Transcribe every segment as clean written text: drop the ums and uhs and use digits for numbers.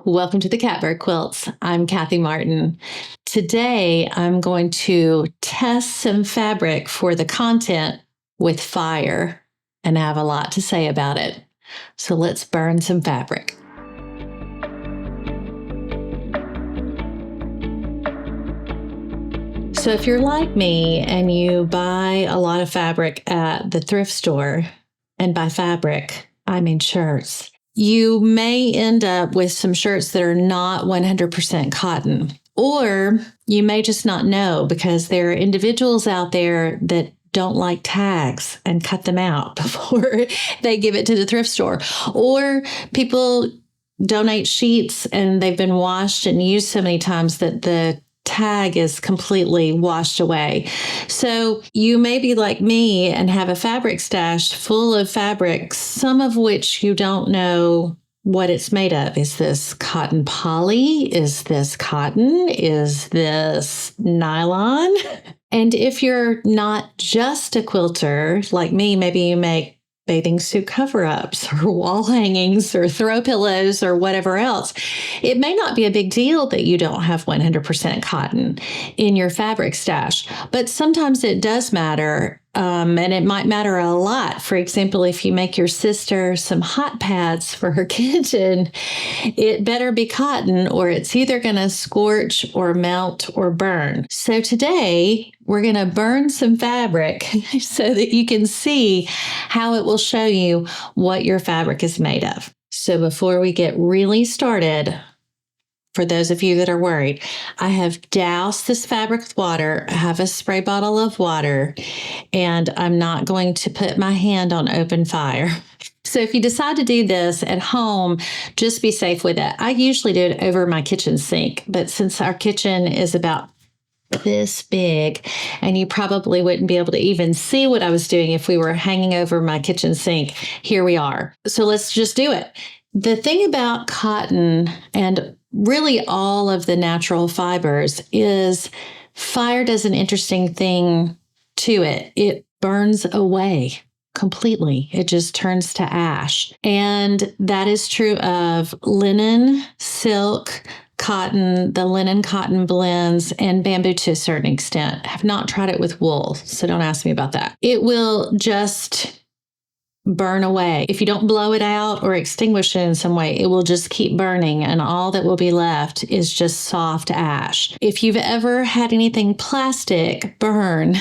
Welcome to the Catbird Quilts. I'm Kathy Martin. Today, I'm going to test some fabric for the content with fire, and I have a lot to say about it. So let's burn some fabric. So if you're like me and you buy a lot of fabric at the thrift store, and by fabric, I mean shirts, you may end up with some shirts that are not 100% cotton. Or you may just not know because there are individuals out there that don't like tags and cut them out before they give it to the thrift store. Or people donate sheets and they've been washed and used so many times that the tag is completely washed away. So you may be like me and have a fabric stash full of fabric, some of which you don't know what it's made of. Is this cotton poly? Is this cotton? Is this nylon? And if you're not just a quilter like me, maybe you make bathing suit cover-ups or wall hangings or throw pillows or whatever else. It may not be a big deal that you don't have 100% cotton in your fabric stash, but sometimes it does matter. And it might matter a lot. For example, if you make your sister some hot pads for her kitchen, it better be cotton or it's either going to scorch or melt or burn. So today we're going to burn some fabric so that you can see how it will show you what your fabric is made of. So before we get really started, for those of you that are worried, I have doused this fabric with water. I have a spray bottle of water, and I'm not going to put my hand on open fire. So if you decide to do this at home, just be safe with it. I usually do it over my kitchen sink, but since our kitchen is about this big, and you probably wouldn't be able to even see what I was doing if we were hanging over my kitchen sink, here we are. So let's just do it. The thing about cotton and really all of the natural fibers is fire does an interesting thing to it. It burns away completely. It just turns to ash. And that is true of linen, silk, cotton, the linen cotton blends, and bamboo to a certain extent. I have not tried it with wool, so don't ask me about that. It will just burn away. If you don't blow it out or extinguish it in some way, it will just keep burning, and all that will be left is just soft ash. If you've ever had anything plastic burn,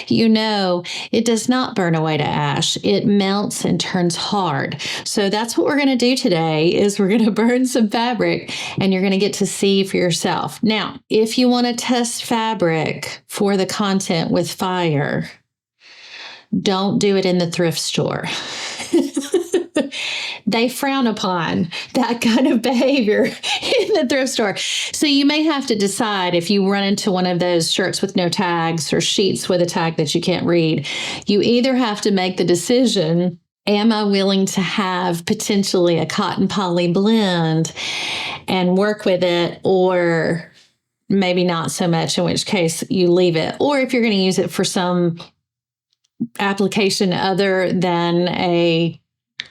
you know it does not burn away to ash. It melts and turns hard. So that's what we're going to do today is we're going to burn some fabric, and you're going to get to see for yourself. Now, if you want to test fabric for the content with fire, don't do it in the thrift store. They frown upon that kind of behavior in the thrift store. So you may have to decide if you run into one of those shirts with no tags or sheets with a tag that you can't read, you either have to make the decision, am I willing to have potentially a cotton poly blend and work with it, or maybe not so much, in which case you leave it. Or if you're going to use it for some application other than a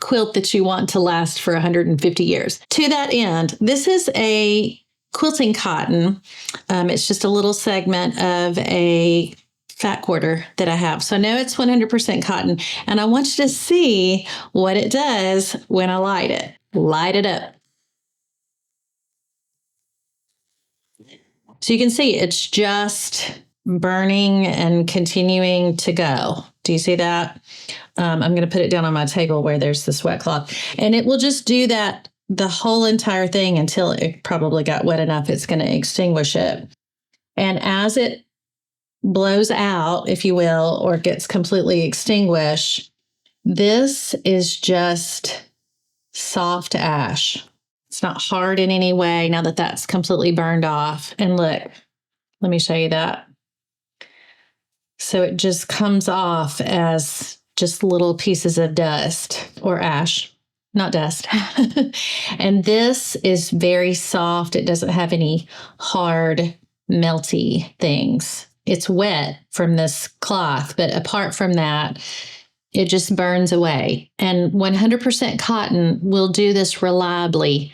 quilt that you want to last for 150 years. To that end, this is a quilting cotton. It's just a little segment of a fat quarter that I have. So I know it's 100% cotton, and I want you to see what it does when I light it. Light it up. So you can see it's just burning and continuing to go. Do you see that? I'm going to put it down on my table where there's the sweat cloth, and it will just do that the whole entire thing until it probably got wet enough it's going to extinguish it. And as it blows out, if you will, or gets completely extinguished, this is just soft ash. It's not hard in any way now that that's completely burned off. And look, let me show you that. So it just comes off as just little pieces of dust or ash, not dust. And this is very soft. It doesn't have any hard, melty things. It's wet from this cloth, but apart from that, it just burns away. And 100% cotton will do this reliably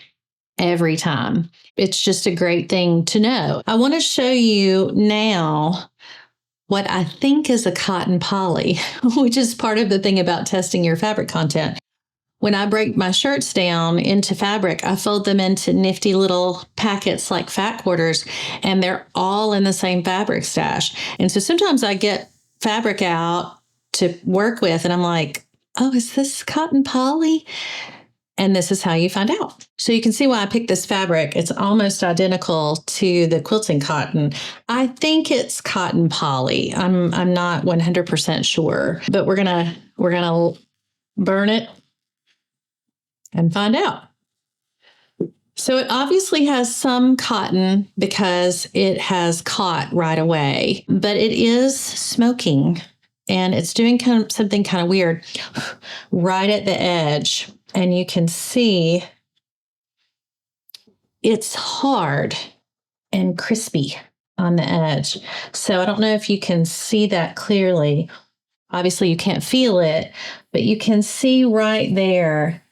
every time. It's just a great thing to know. I want to show you now what I think is a cotton poly, which is part of the thing about testing your fabric content. When I break my shirts down into fabric, I fold them into nifty little packets like fat quarters, and they're all in the same fabric stash. And so sometimes I get fabric out to work with, and I'm like, oh, is this cotton poly? And this is how you find out. So you can see why I picked this fabric. It's almost identical to the quilting cotton. I think it's cotton poly. I'm not 100% sure, but we're gonna burn it and find out. So it obviously has some cotton because it has caught right away, but it is smoking, and it's doing something kind of weird right at the edge. And you can see it's hard and crispy on the edge. So I don't know if you can see that clearly. Obviously, you can't feel it, but you can see right there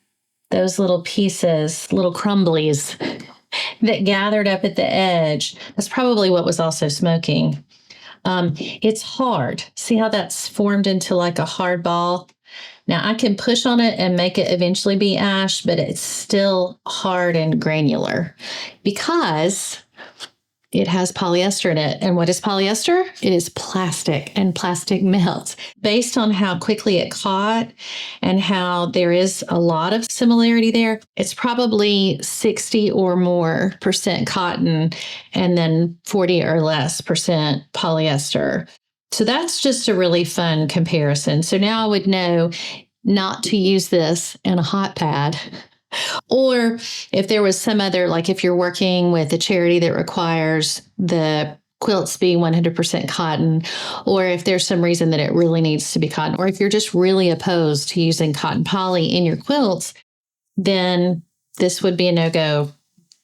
those little pieces, little crumblies that gathered up at the edge. That's probably what was also smoking. It's hard. See how that's formed into like a hard ball? Now I can push on it and make it eventually be ash, but it's still hard and granular because it has polyester in it. And what is polyester? It is plastic, and plastic melts. Based on how quickly it caught and how there is a lot of similarity there, it's probably 60 or more % cotton and then 40 or less % polyester. So that's just a really fun comparison. So now I would know not to use this in a hot pad. Or if there was some other, like if you're working with a charity that requires the quilts be 100% cotton, or if there's some reason that it really needs to be cotton, or if you're just really opposed to using cotton poly in your quilts, then this would be a no-go.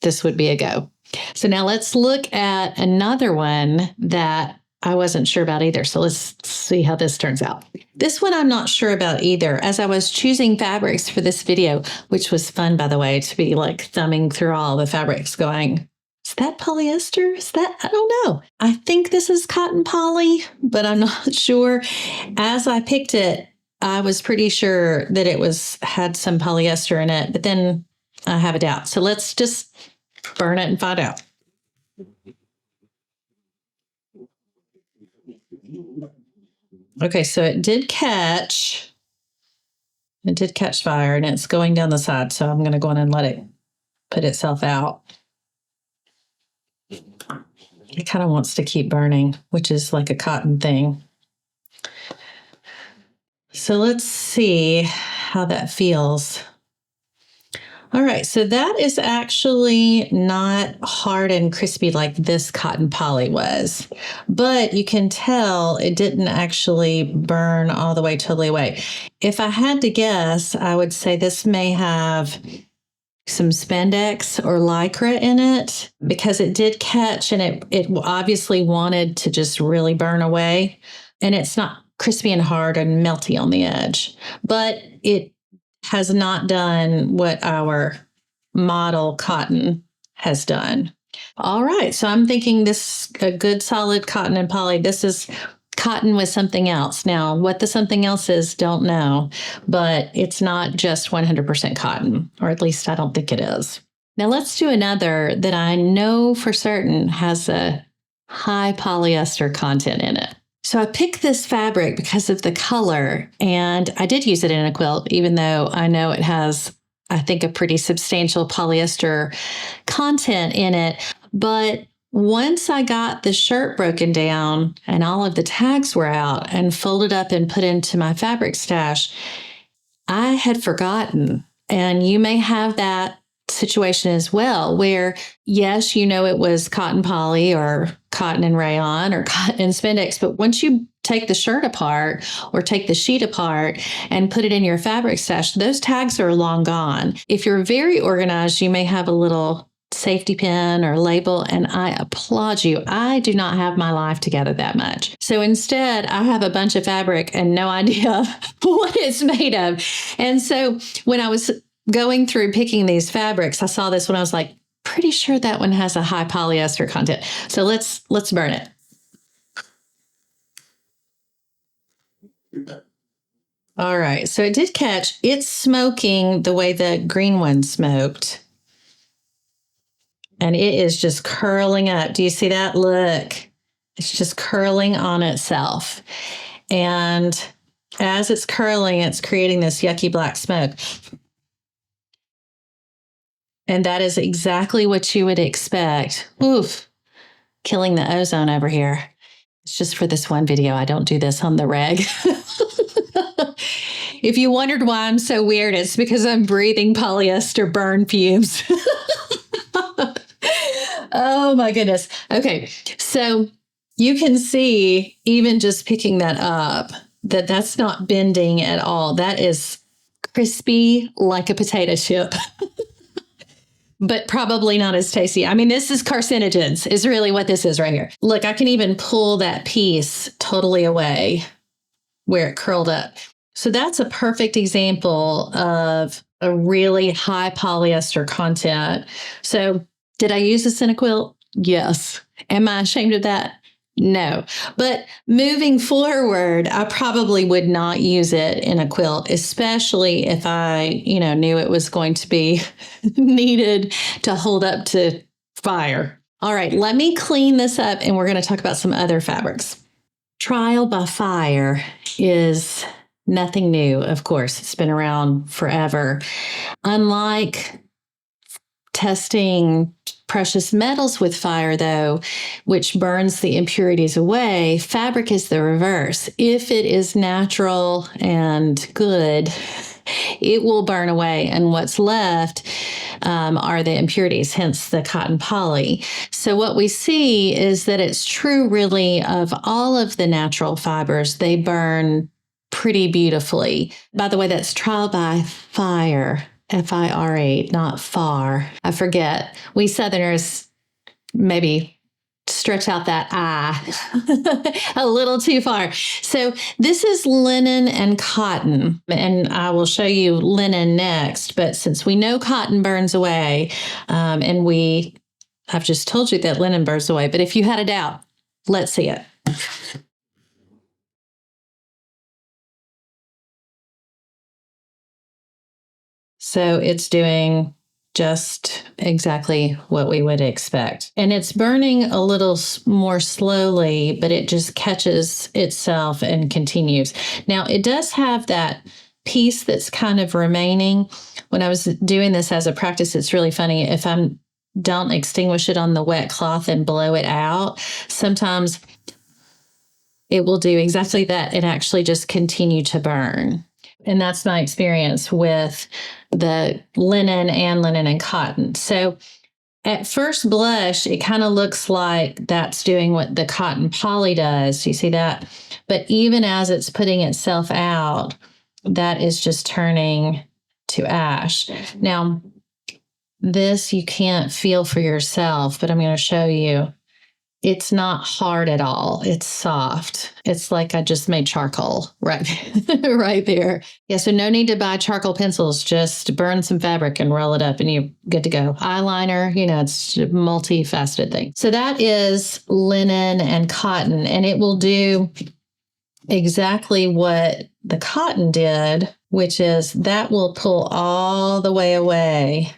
This would be a go. So now let's look at another one that I wasn't sure about either. So let's see how this turns out. This one I'm not sure about either. As I was choosing fabrics for this video, which was fun, by the way, to be like thumbing through all the fabrics going, is that polyester? Is that, I don't know. I think this is cotton poly, but I'm not sure. As I picked it, I was pretty sure that it had some polyester in it, but then I have a doubt. So let's just burn it and find out. Okay, so it did catch fire, and it's going down the side. So I'm going to go on and let it put itself out. It kind of wants to keep burning, which is like a cotton thing. So let's see how that feels. All right, so that is actually not hard and crispy like this cotton poly was, but you can tell it didn't actually burn all the way totally away. If I had to guess, I would say this may have some spandex or lycra in it because it did catch, and it obviously wanted to just really burn away, and it's not crispy and hard and melty on the edge, but it has not done what our model cotton has done. All right, so I'm thinking this a good solid cotton and poly. This is cotton with something else. Now, what the something else is, don't know, but it's not just 100% cotton, or at least I don't think it is. Now let's do another that I know for certain has a high polyester content in it. So I picked this fabric because of the color, and I did use it in a quilt, even though I know it has, I think, a pretty substantial polyester content in it. But once I got the shirt broken down and all of the tags were out and folded up and put into my fabric stash, I had forgotten. And you may have that situation as well, where yes, you know it was cotton poly or cotton and rayon or cotton and spandex, but once you take the shirt apart or take the sheet apart and put it in your fabric stash, those tags are long gone. If you're very organized, you may have a little safety pin or label, and I applaud you. I do not have my life together that much. So instead, I have a bunch of fabric and no idea what it's made of. And so when I was going through picking these fabrics, I saw this one. I was like, pretty sure that one has a high polyester content. So let's burn it. All right. So it did catch. It's smoking the way the green one smoked. And it is just curling up. Do you see that? Look, it's just curling on itself. And as it's curling, it's creating this yucky black smoke. And that is exactly what you would expect. Oof, killing the ozone over here. It's just for this one video. I don't do this on the reg. If you wondered why I'm so weird, it's because I'm breathing polyester burn fumes. Oh my goodness. Okay. So you can see, even just picking that up, that that's not bending at all. That is crispy like a potato chip. But probably not as tasty. I mean, this is carcinogens, is really what this is right here. Look, I can even pull that piece totally away where it curled up. So that's a perfect example of a really high polyester content. So did I use this in a quilt? Yes. Am I ashamed of that? No. But moving forward, I probably would not use it in a quilt, especially if I, knew it was going to be needed to hold up to fire. All right, let me clean this up and we're going to talk about some other fabrics. Trial by fire is nothing new, of course. It's been around forever. Unlike testing precious metals with fire, though, which burns the impurities away, fabric is the reverse. If it is natural and good, it will burn away. And what's left are the impurities, hence the cotton poly. So what we see is that it's true, really, of all of the natural fibers. They burn pretty beautifully. By the way, that's trial by fire. Fire, not far. I forget. We Southerners maybe stretch out that I a little too far. So this is linen and cotton, and I will show you linen next. But since we know cotton burns away, I've just told you that linen burns away. But if you had a doubt, let's see it. So it's doing just exactly what we would expect. And it's burning a little more slowly, but it just catches itself and continues. Now, it does have that piece that's kind of remaining. When I was doing this as a practice, it's really funny. If I don't extinguish it on the wet cloth and blow it out, sometimes it will do exactly that and actually just continue to burn. And that's my experience with the linen and cotton. So at first blush, it kind of looks like that's doing what the cotton poly does. You see that? But even as it's putting itself out, that is just turning to ash. Now, this you can't feel for yourself, but I'm going to show you. It's not hard at all. It's soft. It's like I just made charcoal right, right there. Yeah, so no need to buy charcoal pencils. Just burn some fabric and roll it up and you're good to go. Eyeliner, it's a multifaceted thing. So that is linen and cotton, and it will do exactly what the cotton did, which is that will pull all the way away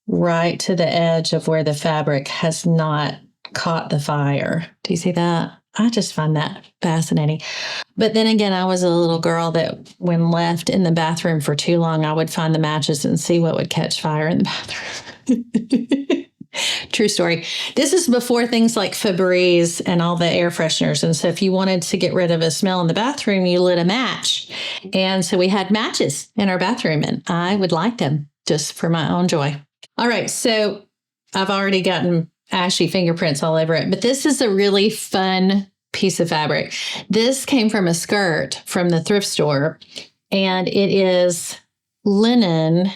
right to the edge of where the fabric has not caught the fire. Do you see that? I just find that fascinating. But then again, I was a little girl that when left in the bathroom for too long, I would find the matches and see what would catch fire in the bathroom. True story. This is before things like Febreze and all the air fresheners. And so if you wanted to get rid of a smell in the bathroom, you lit a match. And so we had matches in our bathroom, and I would light them just for my own joy. All right. So I've already gotten ashy fingerprints all over it. But this is a really fun piece of fabric. This came from a skirt from the thrift store, and it is linen,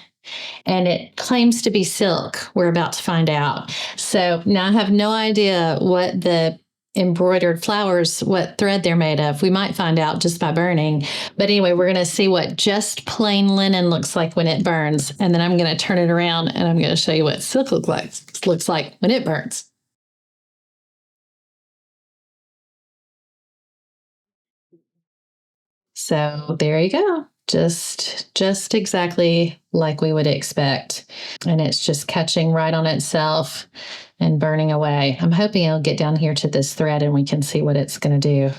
and it claims to be silk. We're about to find out. So now I have no idea what the embroidered flowers what thread they're made of. We might find out just by burning. But anyway, we're going to see what just plain linen looks like when it burns. And then I'm going to turn it around and I'm going to show you what silk looks like when it burns. So there you go. Just exactly like we would expect. And it's just catching right on itself and burning away. I'm hoping it'll get down here to this thread and we can see what it's going to do.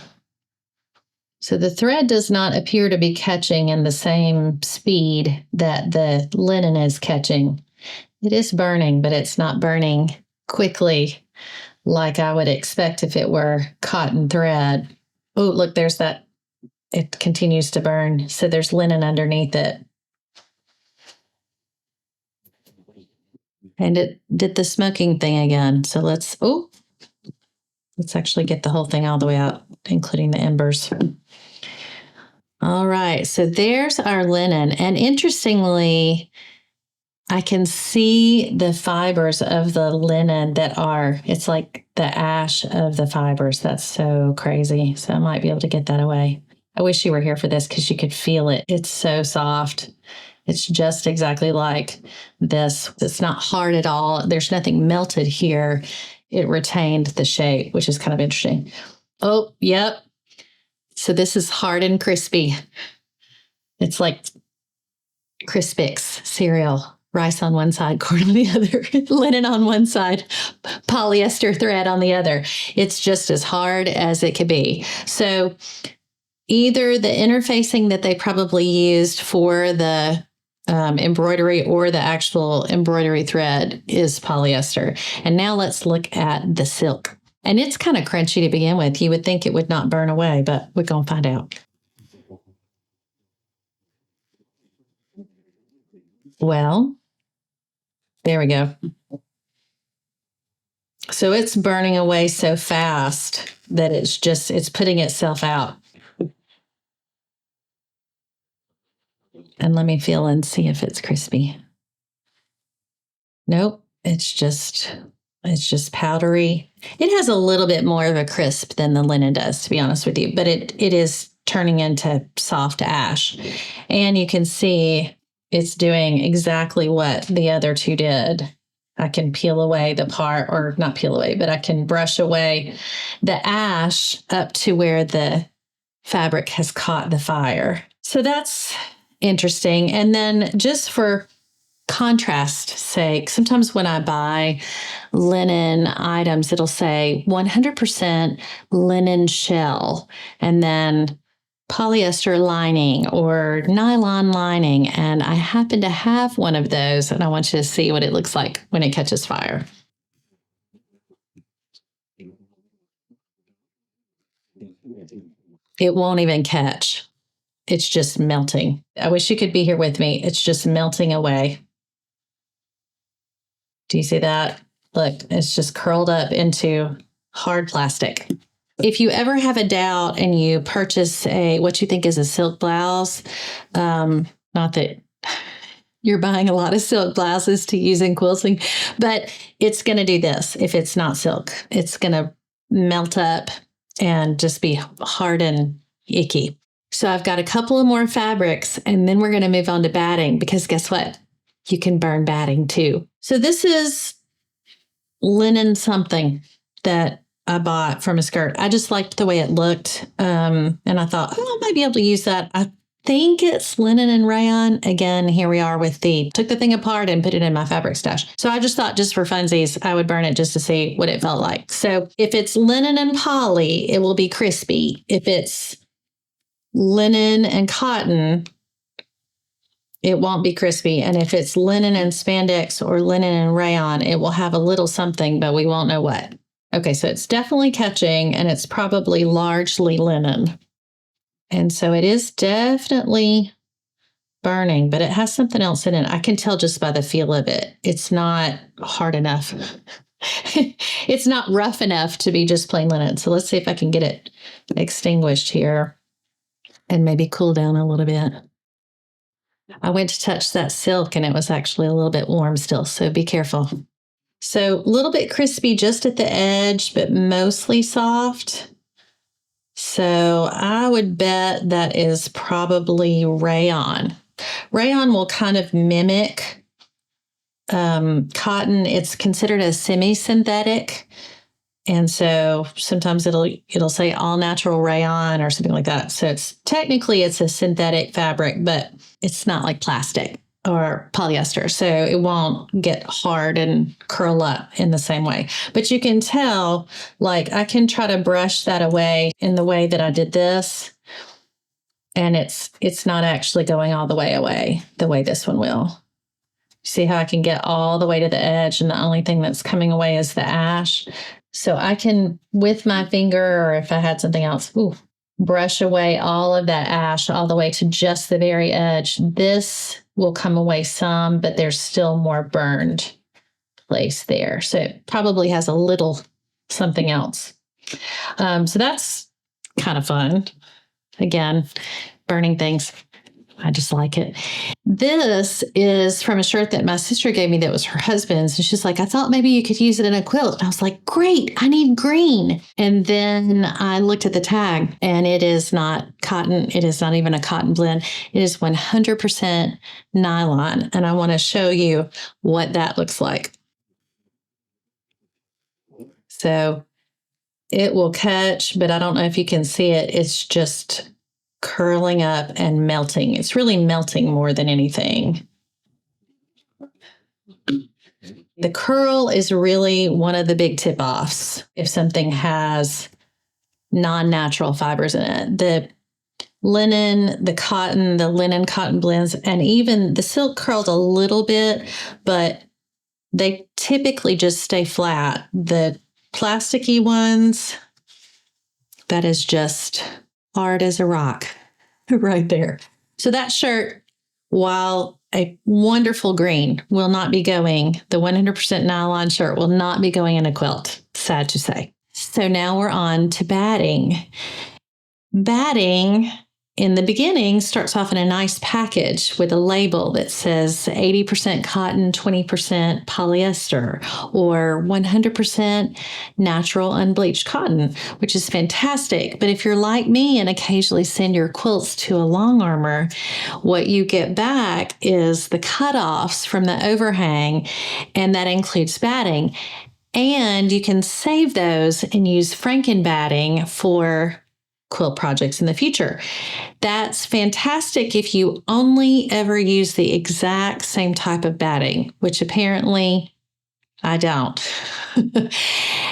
So the thread does not appear to be catching in the same speed that the linen is catching. It is burning, but it's not burning quickly like I would expect if it were cotton thread. Oh, look, there's that. It continues to burn. So there's linen underneath it. And it did the smoking thing again. So let's actually get the whole thing all the way out, including the embers. All right. So there's our linen. And interestingly, I can see the fibers of the linen it's like the ash of the fibers. That's so crazy. So I might be able to get that away. I wish you were here for this because you could feel it. It's so soft. It's just exactly like this. It's not hard at all. There's nothing melted here. It retained the shape, which is kind of interesting. Oh, yep. So this is hard and crispy. It's like Crispix cereal. Rice on one side, corn on the other, linen on one side, polyester thread on the other. It's just as hard as it could be. So either the interfacing that they probably used for the embroidery or the actual embroidery thread is polyester. And now let's look at the silk. And it's kind of crunchy to begin with. You would think it would not burn away, but we're going to find out. Well, there we go. So it's burning away so fast that it's putting itself out. And let me feel and see if it's crispy. Nope, it's just powdery. It has a little bit more of a crisp than the linen does, to be honest with you, but it is turning into soft ash. And you can see it's doing exactly what the other two did. I can peel away the part, or not peel away, but I can brush away the ash up to where the fabric has caught the fire. So that's interesting. And then just for contrast sake, sometimes when I buy linen items, it'll say 100% linen shell and then polyester lining or nylon lining. And I happen to have one of those, and I want you to see what it looks like when it catches fire. It won't even catch. It's just melting. I wish you could be here with me. It's just melting away. Do you see that? Look, it's just curled up into hard plastic. If you ever have a doubt and you purchase what you think is a silk blouse, not that you're buying a lot of silk blouses to use in quilting, but it's going to do this. If it's not silk, it's going to melt up and just be hard and icky. So I've got a couple of more fabrics, and then we're going to move on to batting, because guess what? You can burn batting too. So this is linen something that I bought from a skirt. I just liked the way it looked. And I thought, I might be able to use that. I think it's linen and rayon. Again, here we are took the thing apart and put it in my fabric stash. So I just thought, just for funsies, I would burn it just to see what it felt like. So if it's linen and poly, it will be crispy. If it's linen and cotton, it won't be crispy. And if it's linen and spandex or linen and rayon, it will have a little something, but we won't know what. Okay, so it's definitely catching, and it's probably largely linen. And so it is definitely burning, but it has something else in it. I can tell just by the feel of it. It's not hard enough. It's not rough enough to be just plain linen. So let's see if I can get it extinguished here and maybe cool down a little bit. I went to touch that silk and it was actually a little bit warm still, so be careful. So a little bit crispy just at the edge, but mostly soft. So I would bet that is probably rayon. Rayon will kind of mimic cotton. It's considered a semi-synthetic. And so sometimes it'll say all natural rayon or something like that. So it's a synthetic fabric, but it's not like plastic or polyester. So it won't get hard and curl up in the same way. But you can tell, like I can try to brush that away in the way that I did this. And it's not actually going all the way away the way this one will. See how I can get all the way to the edge and the only thing that's coming away is the ash. So I can, with my finger, or if I had something else, brush away all of that ash all the way to just the very edge. This will come away some, but there's still more burned place there. So it probably has a little something else. So that's kind of fun. Again, burning things. I just like it. This is from a shirt that my sister gave me that was her husband's. And she's like, I thought maybe you could use it in a quilt. And I was like, great, I need green. And then I looked at the tag and it is not cotton. It is not even a cotton blend. It is 100% nylon. And I want to show you what that looks like. So it will catch, but I don't know if you can see it. It's just curling up and melting. It's really melting more than anything. The curl is really one of the big tip-offs if something has non-natural fibers in it. The linen, the linen cotton blends, and even the silk curled a little bit, but they typically just stay flat. The plasticky ones, that is just hard as a rock right there. So that shirt, while a wonderful green will not be going, the 100% nylon shirt will not be going in a quilt, sad to say. So now we're on to batting. Batting in the beginning starts off in a nice package with a label that says 80% cotton, 20% polyester, or 100% natural unbleached cotton, which is fantastic. But if you're like me and occasionally send your quilts to a long armor, what you get back is the cutoffs from the overhang, and that includes batting. And you can save those and use Franken batting for quilt projects in the future. That's fantastic if you only ever use the exact same type of batting, which apparently I don't.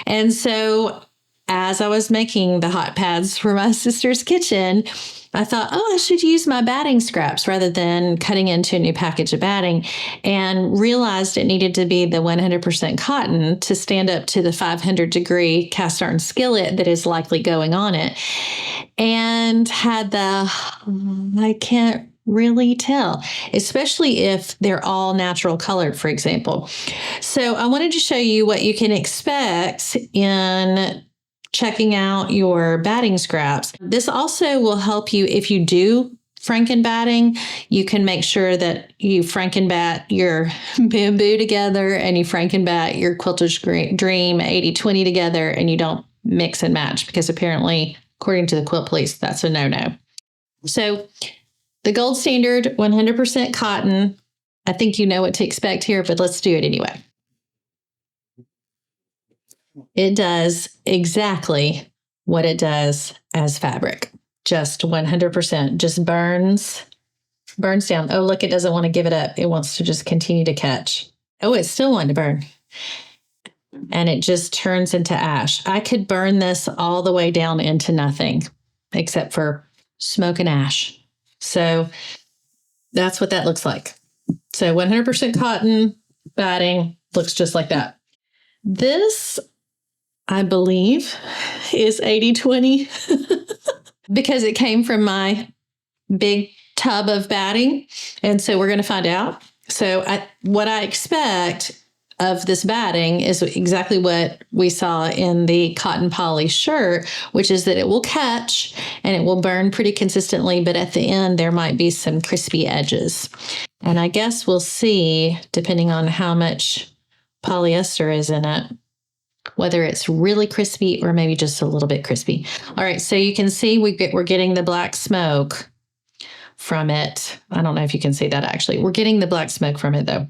And so as I was making the hot pads for my sister's kitchen, I thought, I should use my batting scraps rather than cutting into a new package of batting, and realized it needed to be the 100% cotton to stand up to the 500-degree cast iron skillet that is likely going on it. And had I can't really tell, especially if they're all natural colored, for example. So I wanted to show you what you can expect in checking out your batting scraps. This also will help you if you do Franken batting. You can make sure that you Franken bat your bamboo together and you Franken bat your Quilter's Dream 80-20 together, and you don't mix and match, because apparently, according to the Quilt Police, that's a no-no. So the gold standard, 100% cotton. I think you know what to expect here, but let's do it anyway. It does exactly what it does as fabric. Just 100%, just burns down. Oh, look, it doesn't want to give it up. It wants to just continue to catch. Oh, it's still wanting to burn. And it just turns into ash. I could burn this all the way down into nothing except for smoke and ash. So that's what that looks like. So 100% cotton batting looks just like that. This, I believe, is 80-20 because it came from my big tub of batting. And so we're going to find out. So what I expect of this batting is exactly what we saw in the cotton poly shirt, which is that it will catch and it will burn pretty consistently, but at the end there might be some crispy edges. And I guess we'll see, depending on how much polyester is in it, whether it's really crispy or maybe just a little bit crispy. All right, so you can see we're getting the black smoke from it. I don't know if you can see that actually. We're getting the black smoke from it though.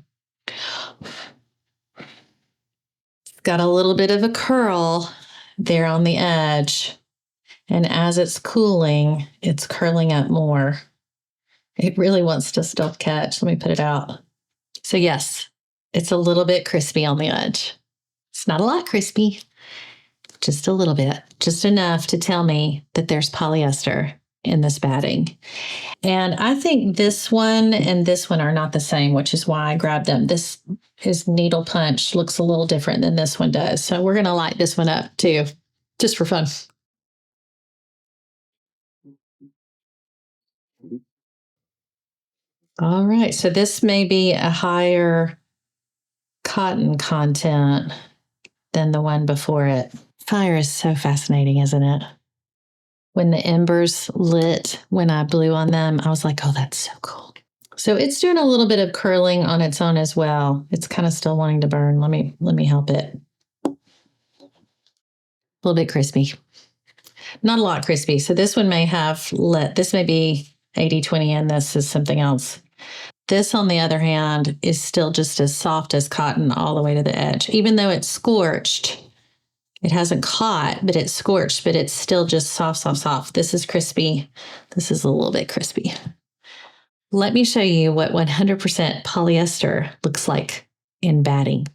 It's got a little bit of a curl there on the edge. And as it's cooling, it's curling up more. It really wants to still catch. Let me put it out. So yes, it's a little bit crispy on the edge. It's not a lot crispy, just a little bit, just enough to tell me that there's polyester in this batting. And I think this one and this one are not the same, which is why I grabbed them. This is needle punch, looks a little different than this one does. So we're going to light this one up too, just for fun. All right, so this may be a higher cotton content than the one before it. Fire is so fascinating, isn't it? When the embers lit, when I blew on them, I was like, oh, that's so cool. So it's doing a little bit of curling on its own as well. It's kind of still wanting to burn. Let me help it. A little bit crispy. Not a lot crispy. So this one may have this may be 80-20 and this is something else. This, on the other hand, is still just as soft as cotton all the way to the edge. Even though it's scorched, it hasn't caught, but it's scorched, but it's still just soft, soft, soft. This is crispy. This is a little bit crispy. Let me show you what 100% polyester looks like in batting.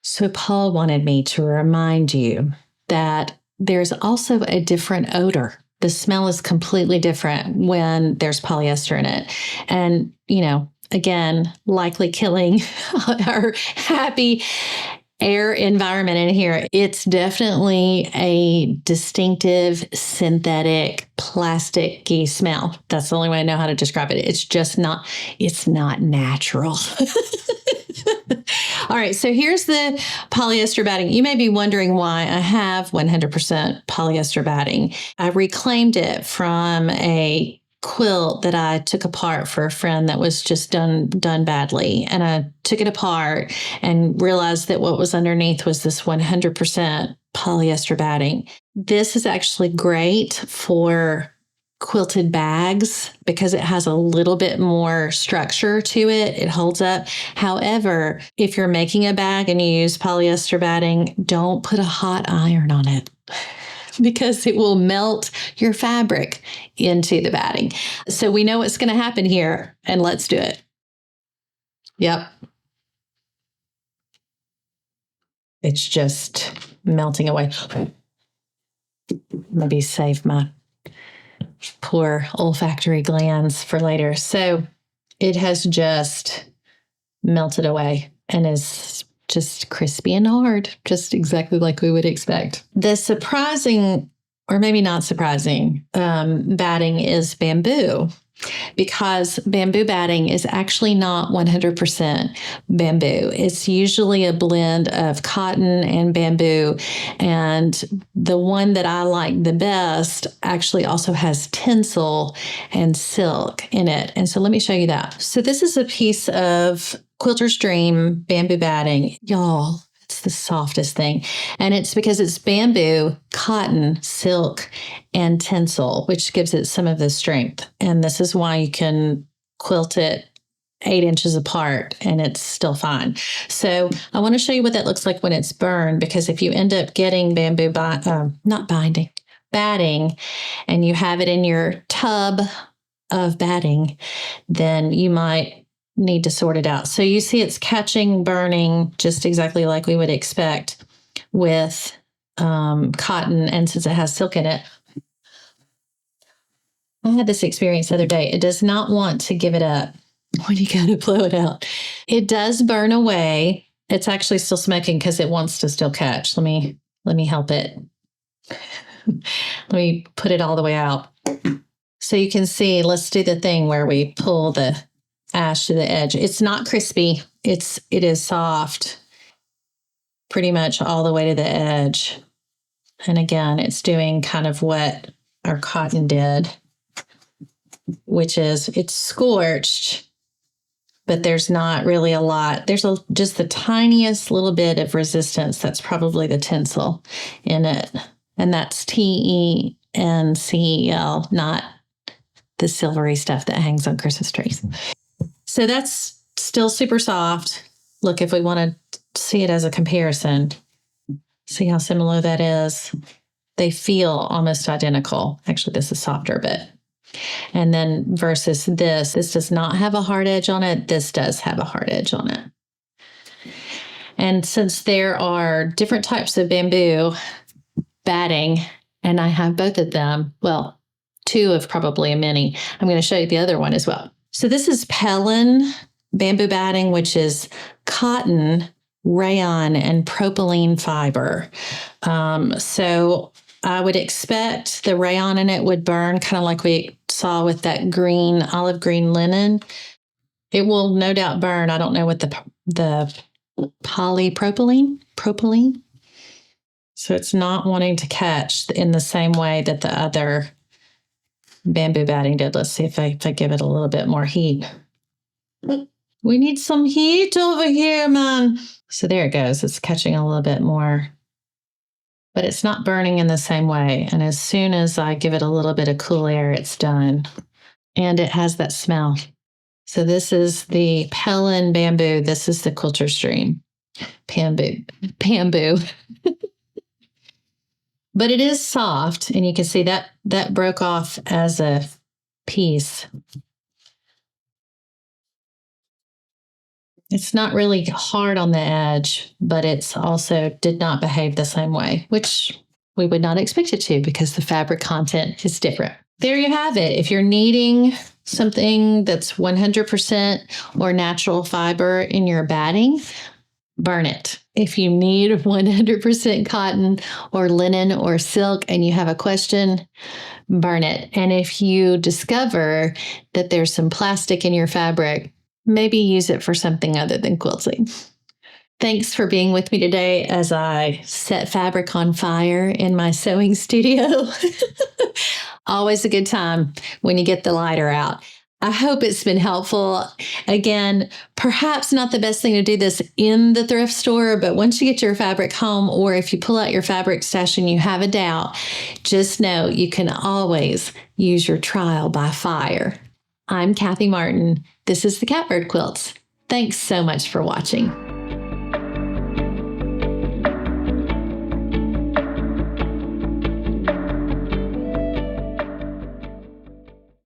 So Paul wanted me to remind you that there's also a different odor. The smell is completely different when there's polyester in it. And, again, likely killing our happy air environment in here. It's definitely a distinctive synthetic plasticky smell. That's the only way I know how to describe it. It's not natural. All right, so here's the polyester batting. You may be wondering why I have 100% polyester batting. I reclaimed it from a quilt that I took apart for a friend that was just done badly. And I took it apart and realized that what was underneath was this 100% polyester batting. This is actually great for quilted bags because it has a little bit more structure to it. It holds up. However, if you're making a bag and you use polyester batting, don't put a hot iron on it because it will melt your fabric into the batting. So we know what's going to happen here, and let's do it. Yep. It's just melting away. Maybe save my poor olfactory glands for later. So it has just melted away and is just crispy and hard, just exactly like we would expect. The surprising, or maybe not surprising, batting is bamboo, because bamboo batting is actually not 100% bamboo. It's usually a blend of cotton and bamboo. And the one that I like the best actually also has tinsel and silk in it. And so let me show you that. So this is a piece of Quilter's Dream bamboo batting. Y'all, it's the softest thing. And it's because it's bamboo, cotton, silk, and tinsel, which gives it some of the strength. And this is why you can quilt it 8 inches apart and it's still fine. So I want to show you what that looks like when it's burned, because if you end up getting bamboo, batting, and you have it in your tub of batting, then you might need to sort it out. So you see it's catching, burning, just exactly like we would expect with cotton. And since it has silk in it, I had this experience the other day. It does not want to give it up when you got to blow it out. It does burn away. It's actually still smoking because it wants to still catch. Let me help it. Let me put it all the way out. So you can see, let's do the thing where we pull the ash to the edge. It's not crispy. It is soft pretty much all the way to the edge. And again, it's doing kind of what our cotton did, which is it's scorched, but there's not really a lot. There's just the tiniest little bit of resistance. That's probably the tinsel in it. And that's TENCEL, not the silvery stuff that hangs on Christmas trees. So that's still super soft. Look, if we want to see it as a comparison, see how similar that is. They feel almost identical. Actually, this is softer, but. And then versus this does not have a hard edge on it. This does have a hard edge on it. And since there are different types of bamboo batting, and I have both of them, well, two of probably many, I'm going to show you the other one as well. So this is Pellin bamboo batting, which is cotton, rayon, and propylene fiber. So I would expect the rayon in it would burn, kind of like we saw with that green, olive green linen. It will no doubt burn. I don't know what the propylene. So it's not wanting to catch in the same way that the other bamboo batting did. Let's see if I give it a little bit more heat. We need some heat over here, man. So there it goes. It's catching a little bit more. But it's not burning in the same way. And as soon as I give it a little bit of cool air, it's done. And it has that smell. So this is the Pellin bamboo. This is the Quilter Stream bamboo. But it is soft. And you can see that broke off as a piece. It's not really hard on the edge, but it's also did not behave the same way, which we would not expect it to because the fabric content is different. There you have it. If you're needing something that's 100% or natural fiber in your batting, burn it. If you need 100% cotton or linen or silk and you have a question, burn it. And if you discover that there's some plastic in your fabric, maybe use it for something other than quilting. Thanks for being with me today as I set fabric on fire in my sewing studio. Always a good time when you get the lighter out. I hope it's been helpful. Again, perhaps not the best thing to do this in the thrift store, but once you get your fabric home, or if you pull out your fabric stash and you have a doubt, just know you can always use your trial by fire. I'm Kathy Martin. This is the Catbird Quilts. Thanks so much for watching.